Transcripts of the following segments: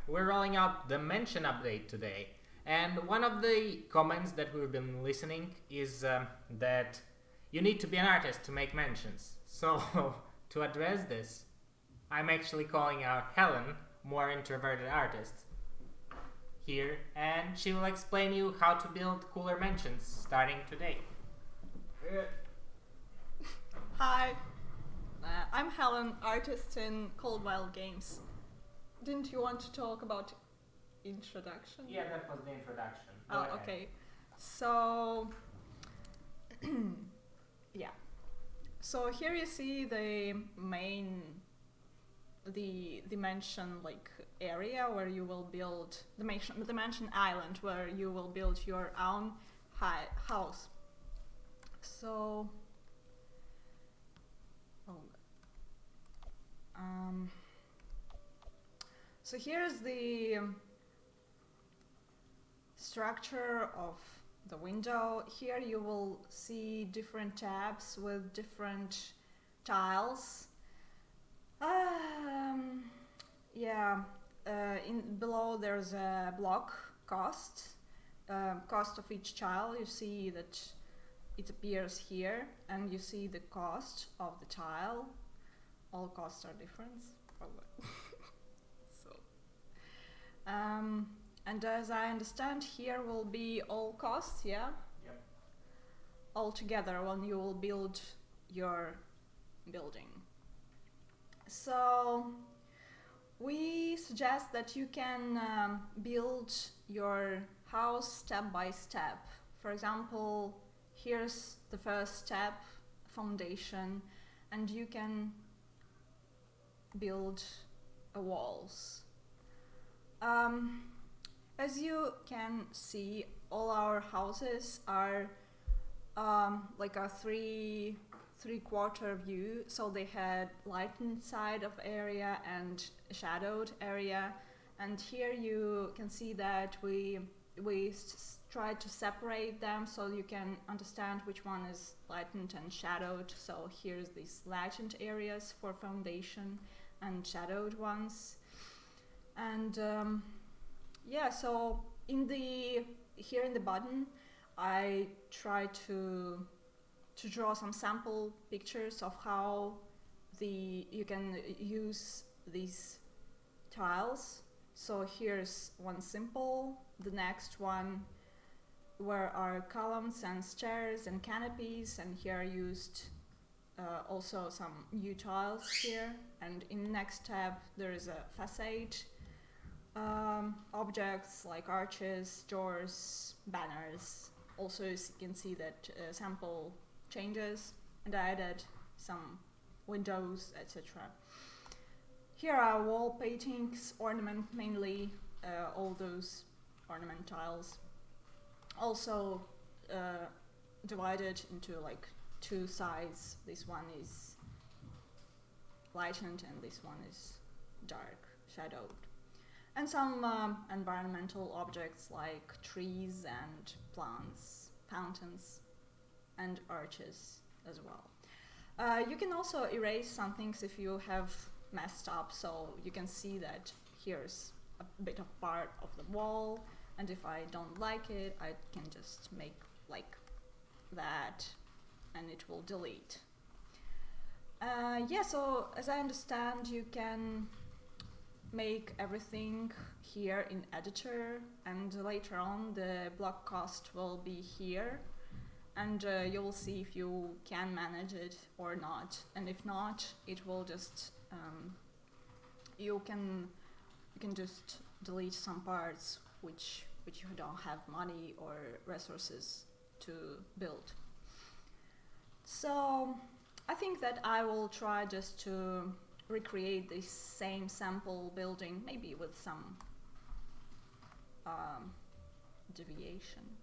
we're rolling out the mention update today. And one of the comments that we've been listening is that you need to be an artist to make mentions. So, to address this, I'm actually calling out Helen, more introverted artist, here, and she will explain you how to build cooler mentions starting today. Hi, I'm Helen, artist in Cold Wild Games. Didn't you want to talk about introduction? Yeah, that was the introduction. Go ahead. Okay. So, yeah. So here you see the main, the dimension like area where you will build the dimension island where you will build your own house. So. So here's the structure of the window. Here you will see different tabs with different tiles. Below there's a block cost. Cost of each tile. You see that it appears here, and you see the cost of the tile. All costs are different. And as I understand, here will be all costs, yeah? Yep. All together when you will build your building. So we suggest that you can build your house step by step. For example, here's the first step, foundation, and you can build walls. As you can see, all our houses are like a three-quarter view, so they had lightened side of area and shadowed area. And here you can see that we try to separate them so you can understand which one is lightened and shadowed. So here's these lightened areas for foundation and shadowed ones. And so here in the button, I try to draw some sample pictures of how you can use these tiles. So here's one simple, the next one where are columns and stairs and canopies, and here I used also some new tiles here. And in the next tab there is a facade. Objects like arches, doors, banners. Also, as you can see that sample changes, and I added some windows, etc. Here are wall paintings, ornament mainly, all those ornament tiles. Also divided into like two sides. This one is lightened and this one is dark, shadowed. And some environmental objects like trees and plants, fountains, and arches as well. You can also erase some things if you have messed up, so you can see that here's a bit of part of the wall, and if I don't like it, I can just make like that, and it will delete. So as I understand, you can make everything here in editor, and later on the block cost will be here, and you will see if you can manage it or not, and if not, it will just you can just delete some parts which you don't have money or resources to build. So I think that I will try just to recreate this same sample building, maybe with some deviation,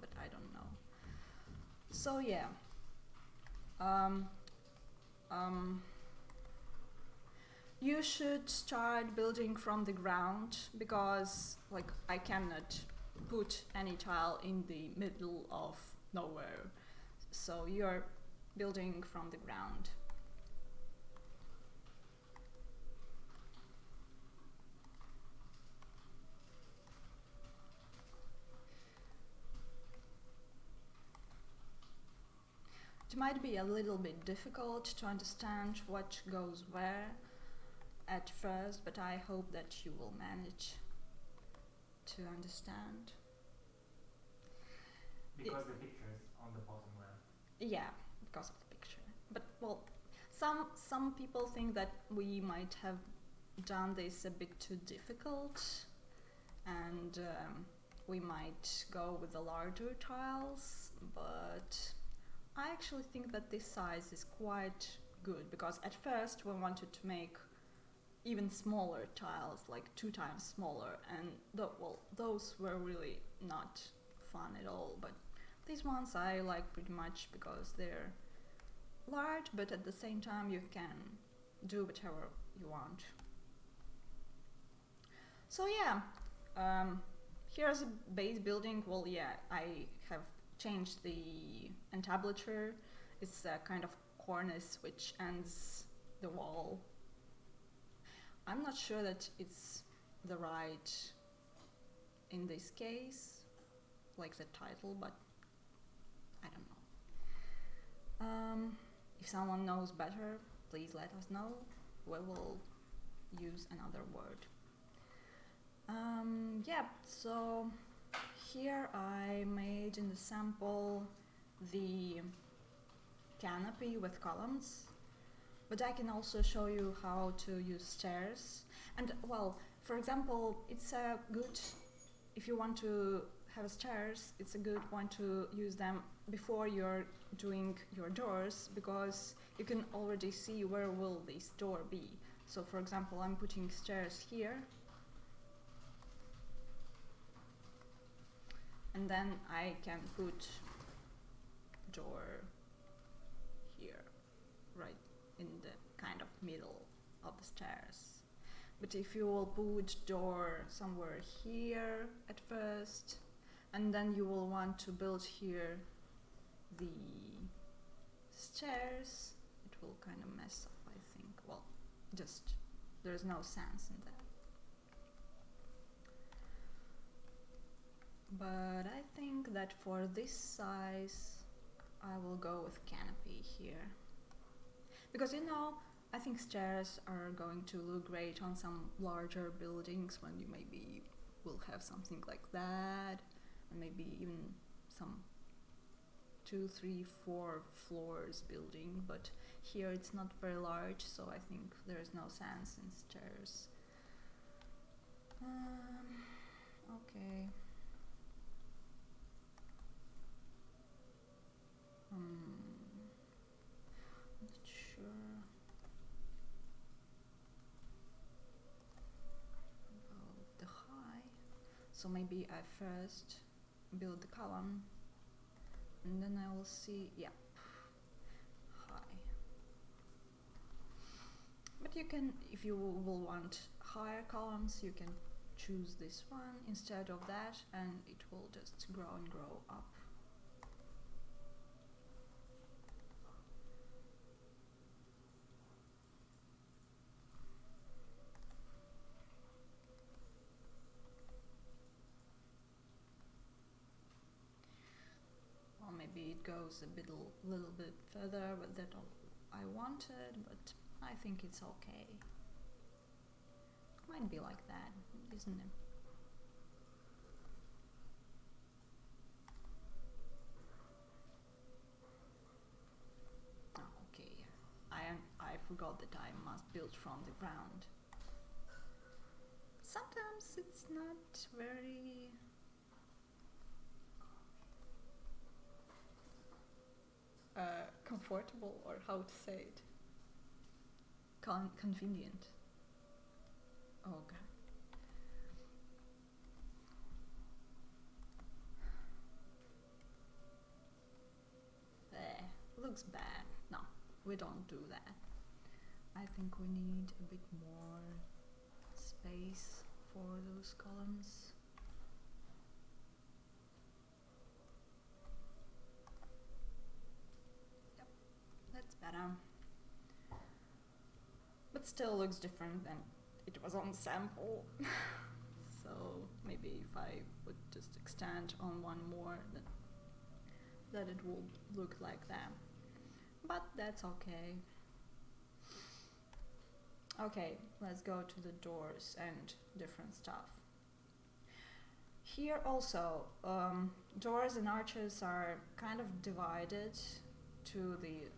but I don't know. So yeah, you should start building from the ground, because like I cannot put any tile in the middle of nowhere, so you're building from the ground. it might be a little bit difficult to understand what goes where at first, but I hope that you will manage to understand. Because the picture is on the bottom left. Yeah, because of the picture. But well, some people think that we might have done this a bit too difficult, and we might go with the larger tiles, but I actually think that this size is quite good, because at first we wanted to make even smaller tiles, like 2 times smaller, and those were really not fun at all, but these ones I like pretty much because they're large, but at the same time you can do whatever you want. So yeah, here's a base building. Well, yeah, I have changed the entablature. It's a kind of cornice which ends the wall. I'm not sure that it's the right in this case, like the title, but I don't know. If someone knows better, please let us know. We will use another word. Yeah, so here I made in the sample the canopy with columns, but I can also show you how to use stairs. And well, for example, it's a good, if you want to have stairs, it's a good one to use them before you're doing your doors, because you can already see where will this door be. So for example, I'm putting stairs here, and then I can put door here, right in the kind of middle of the stairs. But if you will put door somewhere here at first, and then you will want to build here the stairs, it will kind of mess up, I think. Well, just there's no sense in that. But I think that for this size I will go with canopy here, because you know, I think stairs are going to look great on some larger buildings when you maybe will have something like that, and maybe even some 2, 3, 4 floors building, but here it's not very large, so I think there's no sense in stairs. Okay. Not sure about the high, so maybe I first build the column and then I will see, yeah, high. But you can, if you will want higher columns, you can choose this one instead of that, and it will just grow and grow up. Maybe it goes a little bit further, but that I wanted, but I think it's okay. Might be like that, isn't it? Oh, okay. I forgot that I must build from the ground. Sometimes it's not very comfortable, or how to say it, convenient. Oh god. There, looks bad. No, we don't do that. I think we need a bit more space for those columns. That's better. But still looks different than it was on sample. So maybe if I would just extend on one more, then it will look like that. but that's okay. Okay, let's go to the doors and different stuff. Here also, doors and arches are kind of divided to the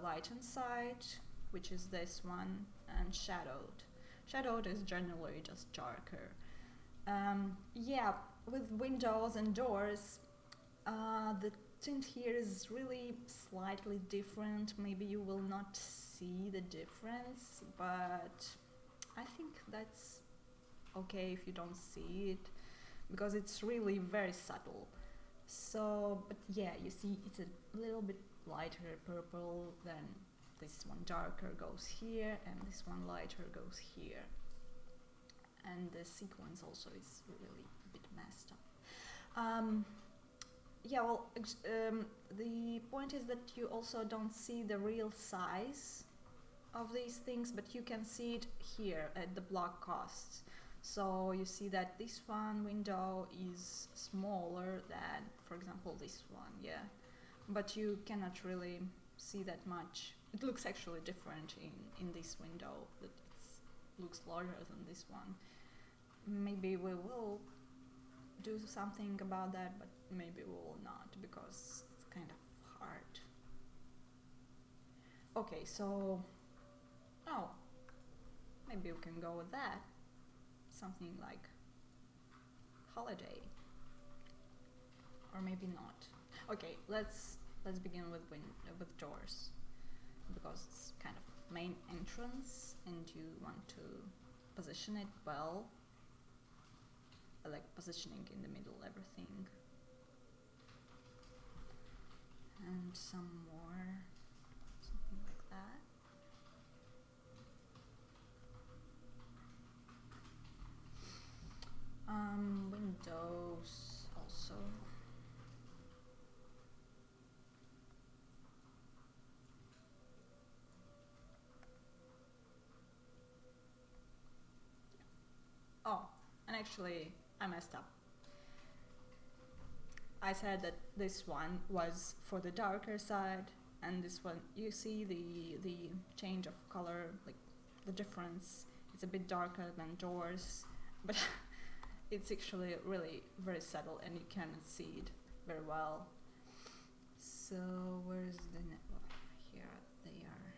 lightened side, which is this one, and shadowed. Shadowed is generally just darker. Yeah, with windows and doors, the tint here is really slightly different. Maybe you will not see the difference, but I think that's okay if you don't see it, because it's really very subtle. So, but yeah, you see it's a little bit lighter purple, then this one darker goes here, and this one lighter goes here. And the sequence also is really a bit messed up. Yeah, well, the point is that you also don't see the real size of these things, but you can see it here at the block costs. So you see that this one window is smaller than, for example, this one, yeah. But you cannot really see that much. It looks actually different in this window, that it looks larger than this one. Maybe we will do something about that, but maybe we will not, because it's kind of hard. Okay, so, oh, maybe we can go with that. Something like holiday, or maybe not. Okay, let's begin with doors, because it's kind of main entrance, and you want to position it well. I like positioning in the middle, everything. And some more, something like that. Windows also. Oh, and actually I messed up. I said that this one was for the darker side, and this one, you see the change of color, like the difference. It's a bit darker than doors, but it's actually really very subtle, and you cannot see it very well. So where's the here they are.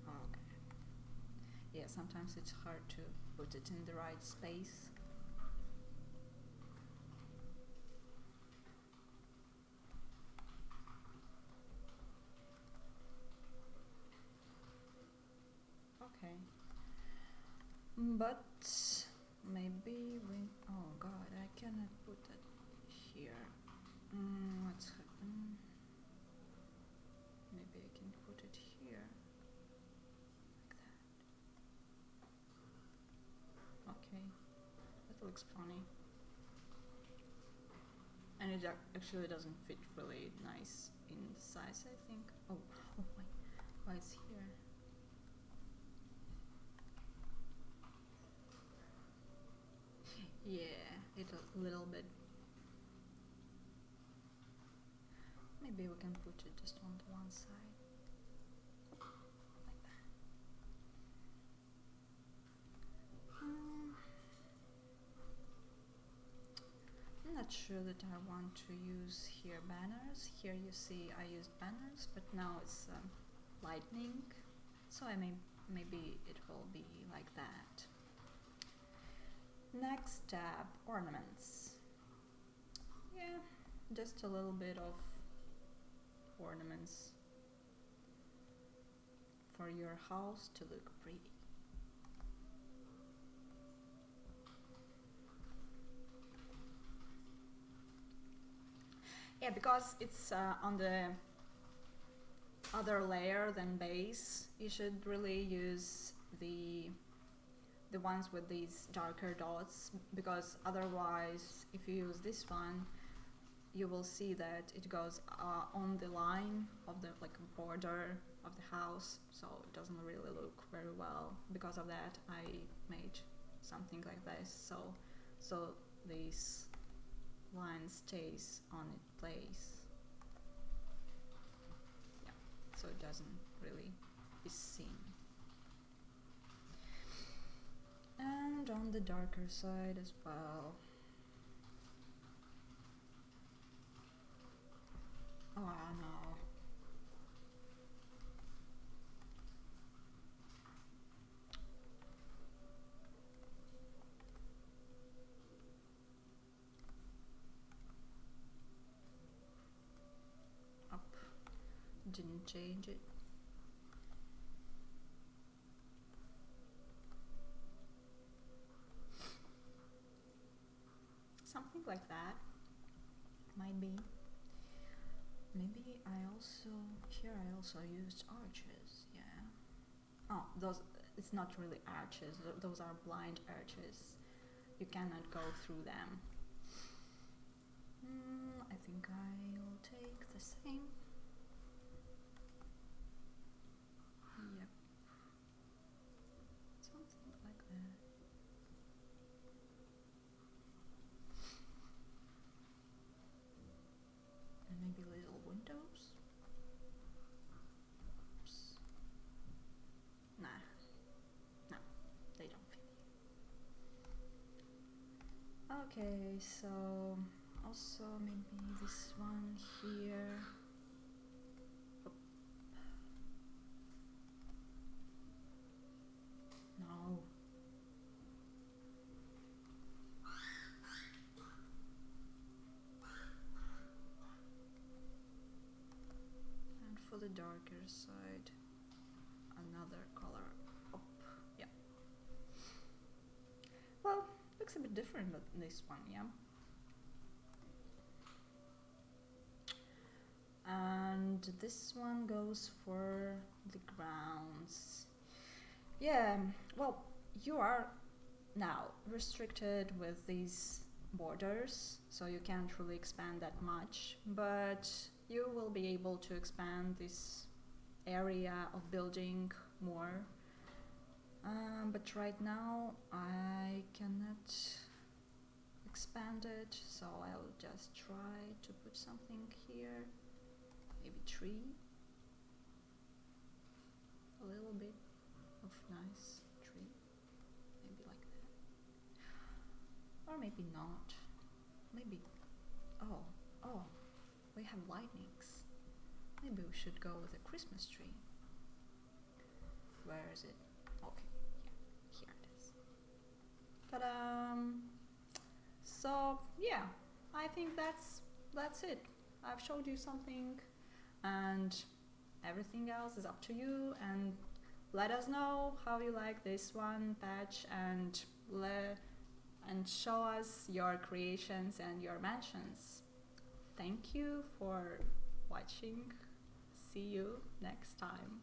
Okay. Yeah, sometimes it's hard to put it in the right space. Okay. But maybe we, oh god, I cannot put that here. What's happened? Maybe I can put it here, like that. Okay, that looks funny. And it actually doesn't fit really nice in the size, I think. Oh wait, why it's here? Yeah, it a little bit. Maybe we can put it just on the one side, like that. I'm not sure that I want to use here banners. Here you see I used banners, but now it's lightning, so maybe it will be like that. Next tab, ornaments. Yeah, just a little bit of ornaments for your house to look pretty. Yeah, because it's on the other layer than base, you should really use the ones with these darker dots, because otherwise if you use this one, you will see that it goes on the line of the border of the house, so it doesn't really look very well. Because of that, I made something like this, so this line stays on its place. so it doesn't really be seen. And on the darker side as well. Oh no. Up. Didn't change it. Something like that. Might be. Maybe I also used arches, yeah. Oh, those, it's not really arches, those are blind arches. You cannot go through them. I think I'll take the same. Yep. Something like that. And maybe little windows. Oops. Nah. No, they don't fit. Okay, so also maybe this one here. Oop. No. And for the darker side, another color up. Yeah. Well, looks a bit different than this one, yeah. And this one goes for the grounds. Yeah, well, you are now restricted with these borders, so you can't really expand that much, but you will be able to expand this area of building more. But right now I cannot expand it, so I'll just try to put something here. Maybe tree. A little bit of nice tree. Maybe like that. Or maybe not. Maybe. Oh, we have lightnings. Maybe we should go with a Christmas tree. Where is it? Okay, here it is. Ta-da! So yeah, I think that's it. I've showed you something, and everything else is up to you. And let us know how you like this one patch, and show us your creations and your mentions. Thank you for watching. See you next time.